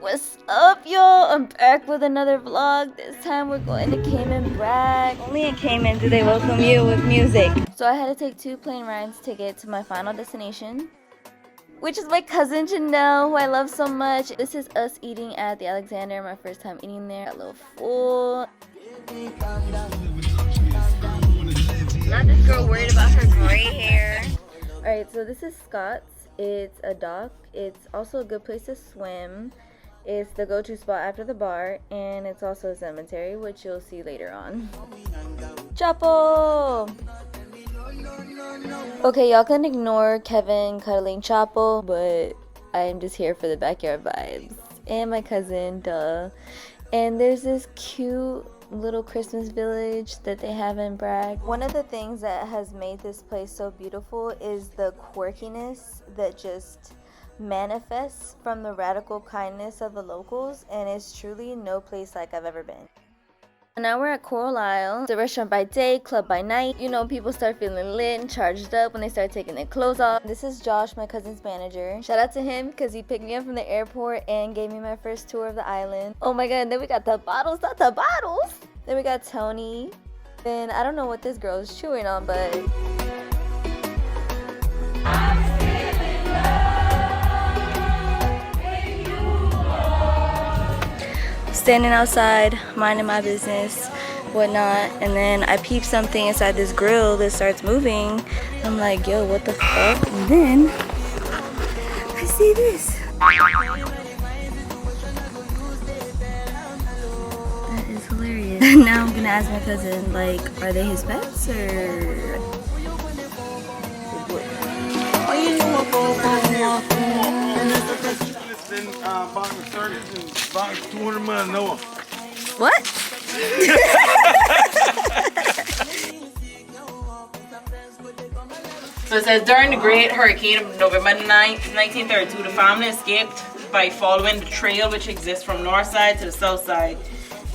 What's up, y'all? I'm back with another vlog. This time we're going to Cayman Brac. Only in Cayman do they welcome you with music. So I had to take 2 plane rides to get to my final destination, which is my cousin Janelle, who I love so much. This is us eating at the Alexander. My first time eating there. Got a little full. Not this girl worried about her gray hair. Alright, so this is Scott's. It's a dock. It's also a good place to swim. It's the go-to spot after the bar, and it's also a cemetery, which you'll see later on. Chapo! Okay, y'all can ignore Kevin cuddling Chapo, but I'm just here for the backyard vibes. And my cousin, duh. And there's this cute little Christmas village that they have in Brac. One of the things that has made this place so beautiful is the quirkiness that just manifests from the radical kindness of the locals, and it's truly no place like I've ever been. Now we're at Coral Isle. It's a restaurant by day, club by night. You know, people start feeling lit and charged up when they start taking their clothes off. This is Josh, my cousin's manager. Shout out to him because he picked me up from the airport and gave me my first tour of the island. Oh my god, and then we got the bottles, not the bottles. Then we got Tony. Then I don't know what this girl is chewing on, but standing outside, minding my business, whatnot, and then I peep something inside this grill that starts moving. I'm like, yo, what the fuck? And then I see this. That is hilarious. Now I'm gonna ask my cousin, like, are they his pets or? What? So it says, during the Great Hurricane of November 9th, 1932, the family escaped by following the trail which exists from north side to the south side.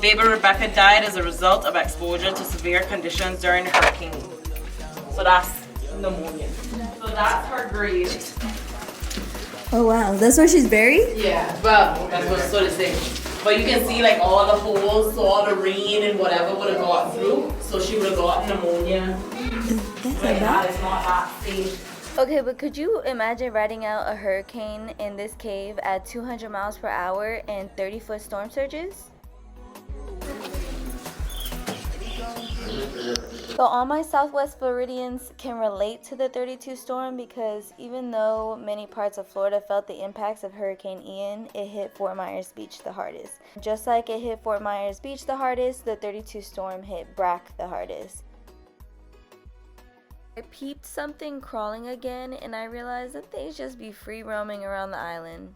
Baby Rebecca died as a result of exposure to severe conditions during the hurricane. So that's pneumonia. So that's her grave. Oh wow, that's where she's buried? Yeah, well, that's what so they say. But you can see like all the holes, so all the rain and whatever would have got through. So she would have got pneumonia. That's bad. It's not that safe. Okay, but could you imagine riding out a hurricane in this cave at 200 miles per hour and 30-foot storm surges? So all my Southwest Floridians can relate to the 32 storm because even though many parts of Florida felt the impacts of Hurricane Ian, it hit Fort Myers Beach the hardest. Just like it hit Fort Myers Beach the hardest, the 32 storm hit Brac the hardest. I peeped something crawling again and I realized that they just be free roaming around the island.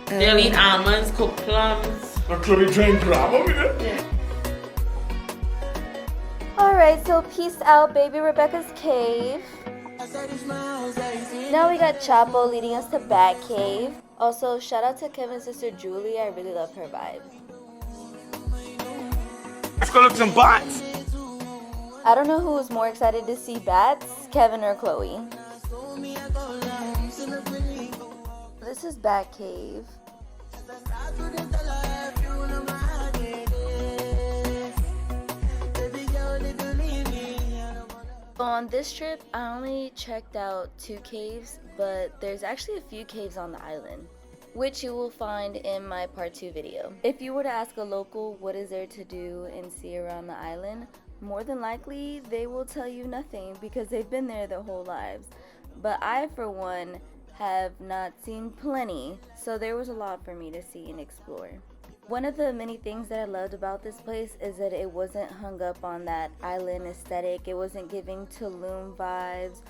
They'll eat almonds, cooked plums. A chloe train crab over there? Yeah. Alright, so peace out, baby Rebecca's cave. Now we got Chapo leading us to Bat Cave. Also, shout out to Kevin's sister Julie. I really love her vibe. Let's go look at some bots. I don't know who was more excited to see bats, Kevin or Chloe. This is Bat Cave. On this trip, I only checked out 2 caves, but there's actually a few caves on the island, which you will find in my part 2 video. If you were to ask a local what is there to do and see around the island, more than likely they will tell you nothing because they've been there their whole lives. But I, for one, have not seen plenty, so there was a lot for me to see and explore. One of the many things that I loved about this place is that it wasn't hung up on that island aesthetic. It wasn't giving Tulum vibes.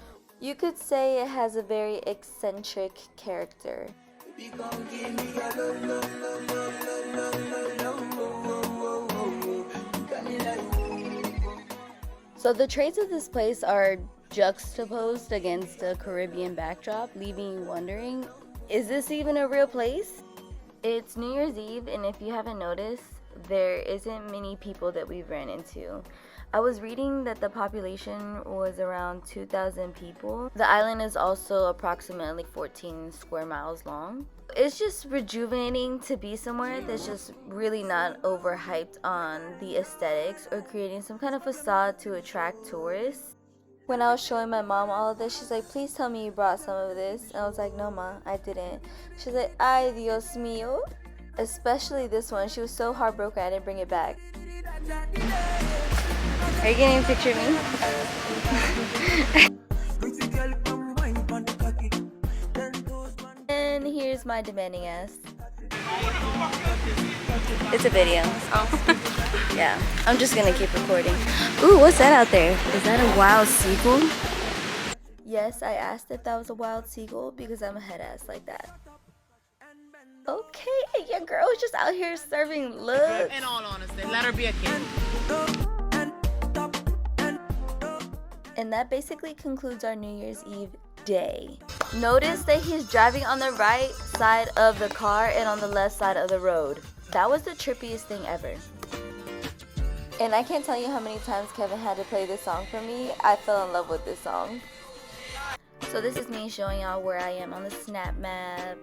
You could say it has a very eccentric character. So the traits of this place are juxtaposed against a Caribbean backdrop, leaving you wondering, is this even a real place? It's New Year's Eve, and if you haven't noticed, there isn't many people that we've ran into. I was reading that the population was around 2,000 people. The island is also approximately 14 square miles long. It's just rejuvenating to be somewhere that's just really not overhyped on the aesthetics or creating some kind of facade to attract tourists. When I was showing my mom all of this, she's like, please tell me you brought some of this. And I was like, no ma, I didn't. She's like, ay Dios mío. Especially this one. She was so heartbroken I didn't bring it back. Are you getting a picture of me? And here's my demanding ass. It's a video. Oh. Yeah, I'm just gonna keep recording. Ooh, what's that out there? Is that a wild seagull? Yes, I asked if that was a wild seagull because I'm a head ass like that. Okay, your girl is just out here serving looks. In all honesty, let her be a kid. And that basically concludes our New Year's Eve day. Notice that he's driving on the right side of the car and on the left side of the road. That was the trippiest thing ever. And I can't tell you how many times Kevin had to play this song for me. I fell in love with this song. So this is me showing y'all where I am on the snap map.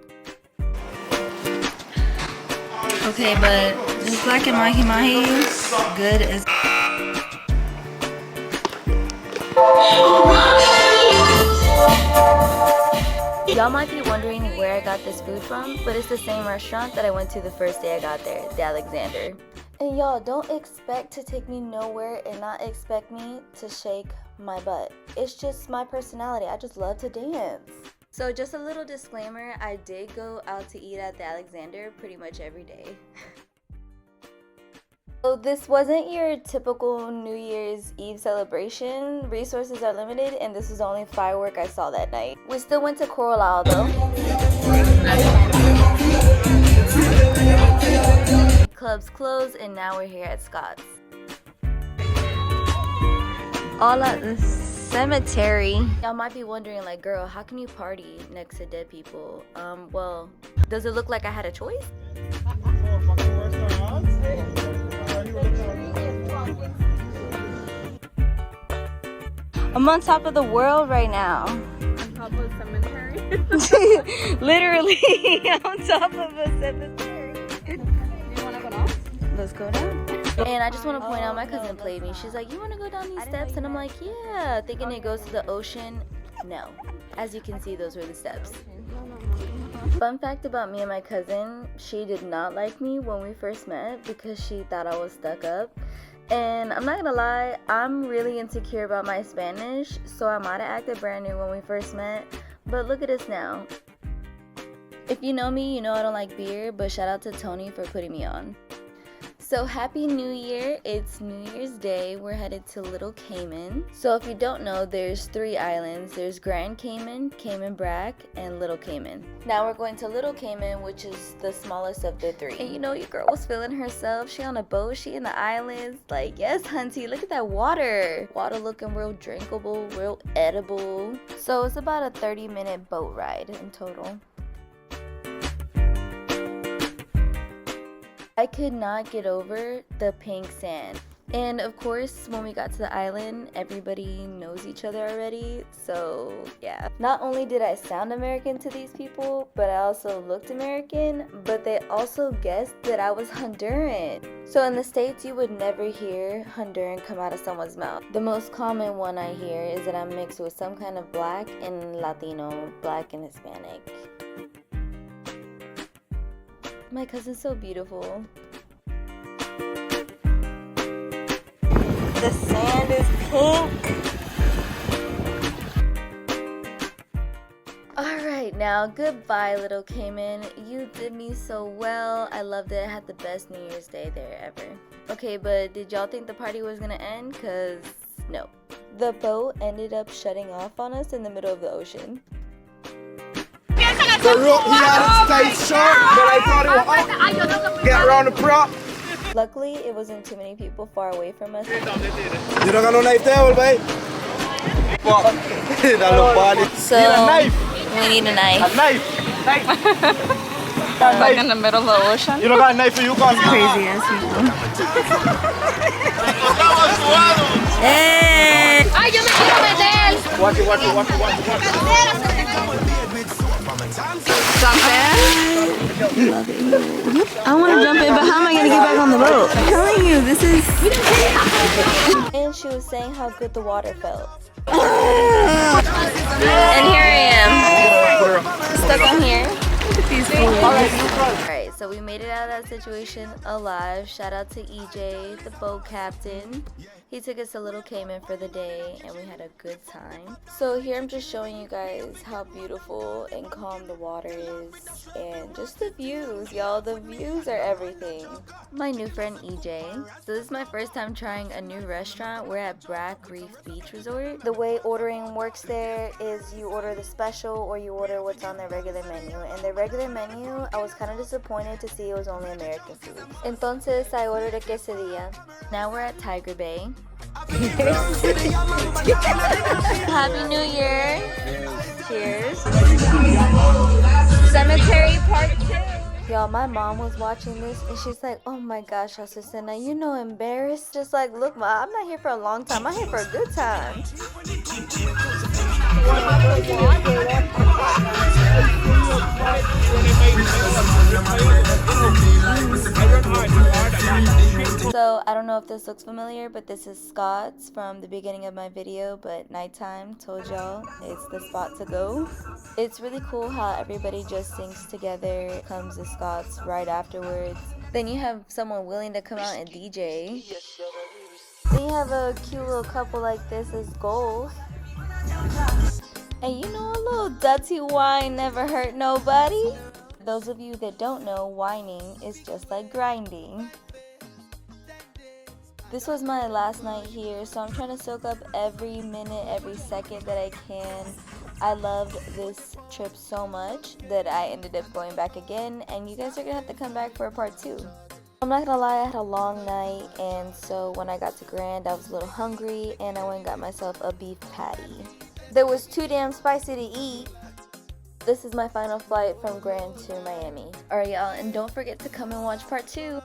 Okay, but this black and mahi mahi, good as... Y'all might be wondering where I got this food from, but it's the same restaurant that I went to the first day I got there, the Alexander. And y'all, don't expect to take me nowhere and not expect me to shake my butt. It's just my personality. I just love to dance. So just a little disclaimer, I did go out to eat at the Alexander pretty much every day. So this wasn't your typical New Year's Eve celebration. Resources are limited and this was the only firework I saw that night. We still went to Coral Isle though. Clubs closed and now we're here at Scott's. All at the cemetery. Y'all might be wondering like, girl, how can you party next to dead people? Well, does it look like I had a choice? I'm on top of the world right now. On top of a cemetery? Literally on top of a cemetery. You wanna go down? Let's go down. And I just want to point out, my cousin played me. She's like, you want to go down these steps? And I'm like, yeah. Thinking it goes to the ocean. No. As you can see, those were the steps. Fun fact about me and my cousin, she did not like me when we first met because she thought I was stuck up. And I'm not gonna lie, I'm really insecure about my Spanish, so I might have acted brand new when we first met, but look at us now. If you know me, you know I don't like beer, but shout out to Tony for putting me on. So happy New Year, it's New Year's Day, we're headed to Little Cayman. So if you don't know, there's 3 islands. There's Grand Cayman, Cayman Brac, and Little Cayman. Now we're going to Little Cayman, which is the smallest of the 3. And you know, your girl was feeling herself. She on a boat, she in the islands. Like, yes, hunty, look at that water. Water looking real drinkable, real edible. So it's about a 30-minute boat ride in total. I could not get over the pink sand. And of course, when we got to the island, everybody knows each other already. So yeah. Not only did I sound American to these people, but I also looked American, but they also guessed that I was Honduran. So in the States, you would never hear Honduran come out of someone's mouth. The most common one I hear is that I'm mixed with some kind of black and Latino, black and Hispanic. My cousin's so beautiful. The sand is pink. Alright, now goodbye, Little Cayman. You did me so well. I loved it. I had the best New Year's Day there ever. Okay, but did y'all think the party was gonna end? Cause no. The boat ended up shutting off on us in the middle of the ocean. The rope he had it tight short, but I thought it was up. Get around the prop. Luckily, it wasn't too many people far away from us. You don't got no knife there, babe? So, we need a knife. A knife. Like in the middle of the ocean? You don't got a knife for you, Crazy ass people. Hey. Ay, yo me quiero meter. Watch it, watch it, watch it, watch it, watch it. Jump in. I want to jump in, but how am I going to get back on the boat? I'm telling you, this is... And she was saying how good the water felt. And here I am, stuck in here. Alright, so we made it out of that situation alive. Shout out to EJ, the boat captain. He took us to Little Cayman for the day and we had a good time. So here I'm just showing you guys how beautiful and calm the water is and just the views, y'all. The views are everything. My new friend EJ. So this is my first time trying a new restaurant. We're at Brac Reef Beach Resort. The way ordering works there is you order the special or you order what's on their regular menu. And their regular menu, I was kind of disappointed to see it was only American food. Entonces I ordered a quesadilla. Now we're at Tiger Bay. Happy New Year. Cheers. Cemetery Part 2. Y'all, my mom was watching this and she's like, oh my gosh, Asusena, you know, embarrassed. Just like, look, Ma, I'm not here for a long time. I'm here for a good time. So I don't know if this looks familiar, but this is Scott's from the beginning of my video, but nighttime, told y'all it's the spot to go. It's really cool how everybody just sings together, comes to Scott's right afterwards. Then you have someone willing to come out and DJ. Then you have a cute little couple like this as goals. And you know, a little dirty wine never hurt nobody. Those of you that don't know, whining is just like grinding. This was my last night here, so I'm trying to soak up every minute, every second that I can. I loved this trip so much that I ended up going back again, and you guys are gonna have to come back for a part 2. I'm not gonna lie, I had a long night, and so when I got to Grand, I was a little hungry, and I went and got myself a beef patty. That was too damn spicy to eat. This is my final flight from Grand to Miami. Alright, y'all, and don't forget to come and watch part 2.